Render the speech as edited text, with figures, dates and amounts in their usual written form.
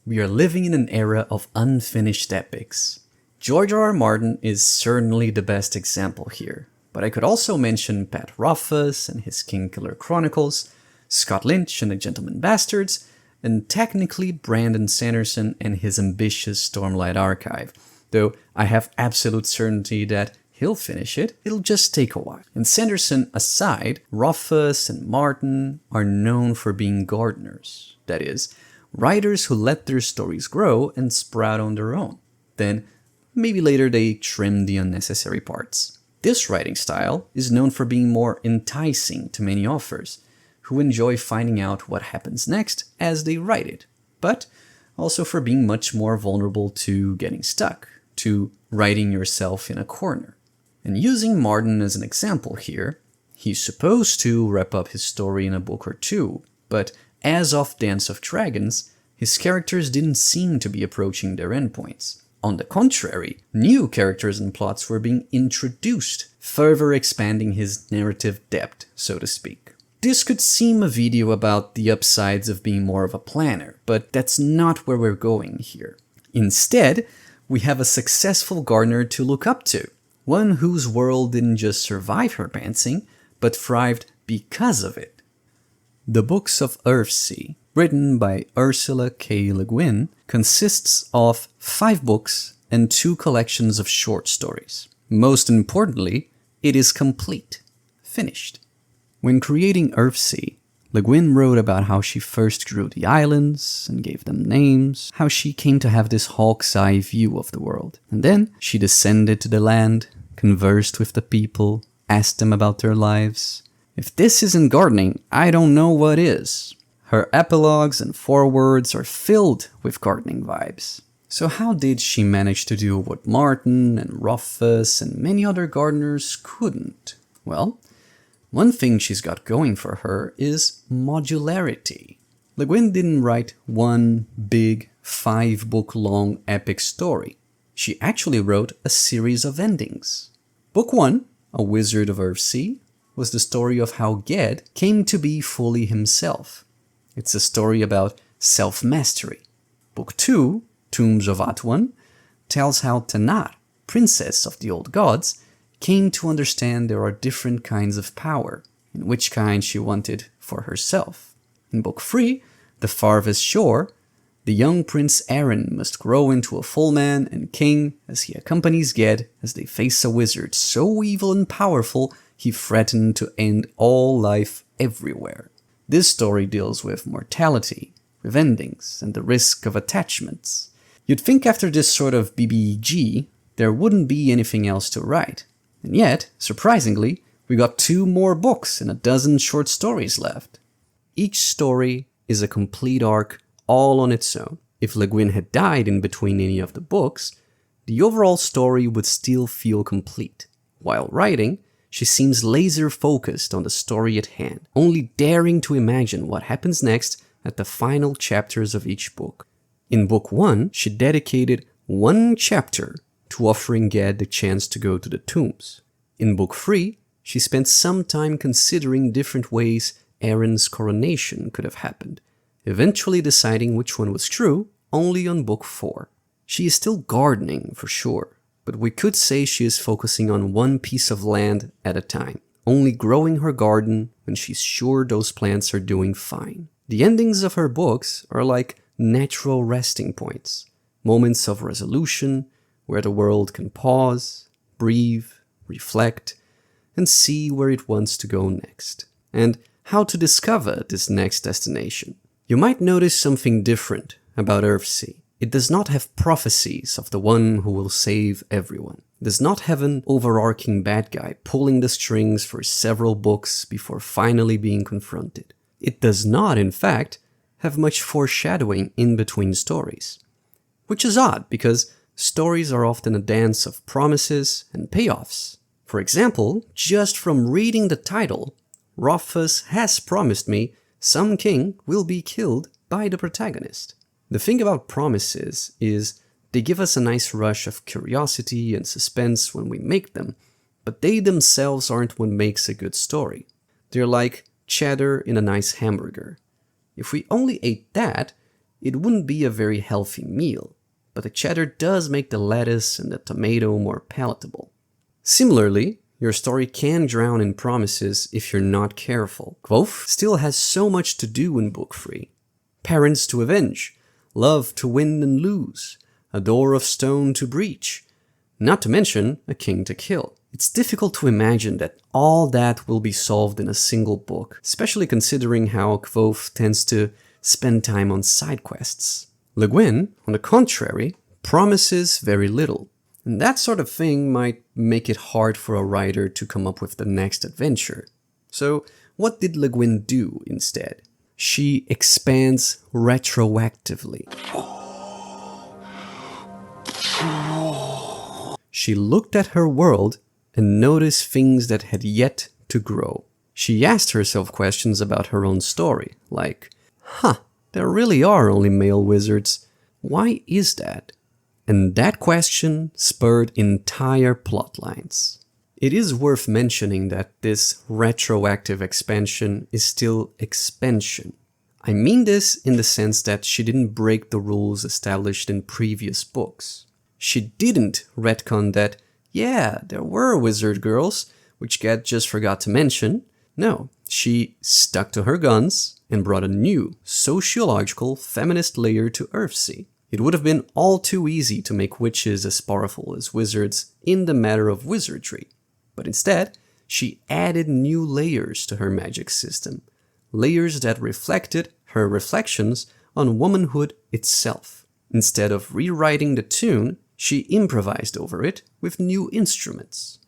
we are living in an era of unfinished epics. George R. R. Martin is certainly the best example here, but I could also mention Pat Rothfuss and his Kingkiller Chronicles, Scott Lynch and the Gentleman Bastards, and technically Brandon Sanderson and his ambitious Stormlight Archive, though I have absolute certainty that he'll finish it, it'll just take a while. And Sanderson aside, Rothfuss and Martin are known for being gardeners, that is, writers who let their stories grow and sprout on their own. Then, maybe later they trim the unnecessary parts. This writing style is known for being more enticing to many authors, who enjoy finding out what happens next as they write it, but also for being much more vulnerable to getting stuck, to writing yourself in a corner. And using Martin as an example here, he's supposed to wrap up his story in a book or two, but as of Dance of Dragons, his characters didn't seem to be approaching their endpoints. On the contrary, new characters and plots were being introduced, further expanding his narrative depth, so to speak. This could seem a video about the upsides of being more of a planner, but that's not where we're going here. Instead, we have a successful gardener to look up to, one whose world didn't just survive her pantsing, but thrived because of it. The Books of Earthsea, written by Ursula K. Le Guin, consists of 5 books and 2 collections of short stories. Most importantly, it is complete, finished. When creating Earthsea, Le Guin wrote about how she first drew the islands and gave them names, how she came to have this hawk's eye view of the world. And then she descended to the land, conversed with the people, asked them about their lives. If this isn't gardening, I don't know what is. Her epilogues and forewords are filled with gardening vibes. So how did she manage to do what Martin and Rothfuss and many other gardeners couldn't? Well, one thing she's got going for her is modularity. Le Guin didn't write one big 5-book-long epic story. She actually wrote a series of endings. Book 1, A Wizard of Earthsea, was the story of how Ged came to be fully himself. It's a story about self-mastery. Book 2, Tombs of Atuan, tells how Tanar, princess of the old gods, came to understand there are different kinds of power, and which kind she wanted for herself. In Book 3, The Farthest Shore, the young Prince Aaron must grow into a full man and king as he accompanies Ged as they face a wizard so evil and powerful he threatened to end all life everywhere. This story deals with mortality, with endings, and the risk of attachments. You'd think after this sort of BBEG, there wouldn't be anything else to write. And yet, surprisingly, we got 2 more books and a dozen short stories left. Each story is a complete arc all on its own. If Le Guin had died in between any of the books, the overall story would still feel complete. While writing, she seems laser-focused on the story at hand, only daring to imagine what happens next at the final chapters of each book. In Book 1, she dedicated 1 chapter to offering Ged the chance to go to the tombs. In Book 3, she spent some time considering different ways Aaron's coronation could have happened, eventually deciding which one was true only on Book 4. She is still gardening, for sure, but we could say she is focusing on one piece of land at a time, only growing her garden when she's sure those plants are doing fine. The endings of her books are like natural resting points, moments of resolution where the world can pause, breathe, reflect, and see where it wants to go next, and how to discover this next destination. You might notice something different about Earthsea. It does not have prophecies of the one who will save everyone. It does not have an overarching bad guy pulling the strings for several books before finally being confronted. It does not, in fact, have much foreshadowing in between stories. Which is odd, because stories are often a dance of promises and payoffs. For example, just from reading the title, Rothfuss has promised me some king will be killed by the protagonist. The thing about promises is they give us a nice rush of curiosity and suspense when we make them, but they themselves aren't what makes a good story. They're like cheddar in a nice hamburger. If we only ate that, it wouldn't be a very healthy meal, but the cheddar does make the lettuce and the tomato more palatable. Similarly, your story can drown in promises if you're not careful. Kvothe still has so much to do in Book 3. Parents to avenge, love to win and lose, a door of stone to breach, not to mention a king to kill. It's difficult to imagine that all that will be solved in a single book, especially considering how Kvothe tends to spend time on side quests. Le Guin, on the contrary, promises very little. And that sort of thing might make it hard for a writer to come up with the next adventure. So what did Le Guin do instead? She expands retroactively. She looked at her world and noticed things that had yet to grow. She asked herself questions about her own story, like, there really are only male wizards. Why is that? And that question spurred entire plot lines. It is worth mentioning that this retroactive expansion is still expansion. I mean this in the sense that she didn't break the rules established in previous books. She didn't retcon that, yeah, there were wizard girls, which Ged just forgot to mention. No, she stuck to her guns and brought a new, sociological, feminist layer to Earthsea. It would have been all too easy to make witches as powerful as wizards in the matter of wizardry. But instead, she added new layers to her magic system. Layers that reflected her reflections on womanhood itself. Instead of rewriting the tune, she improvised over it with new instruments.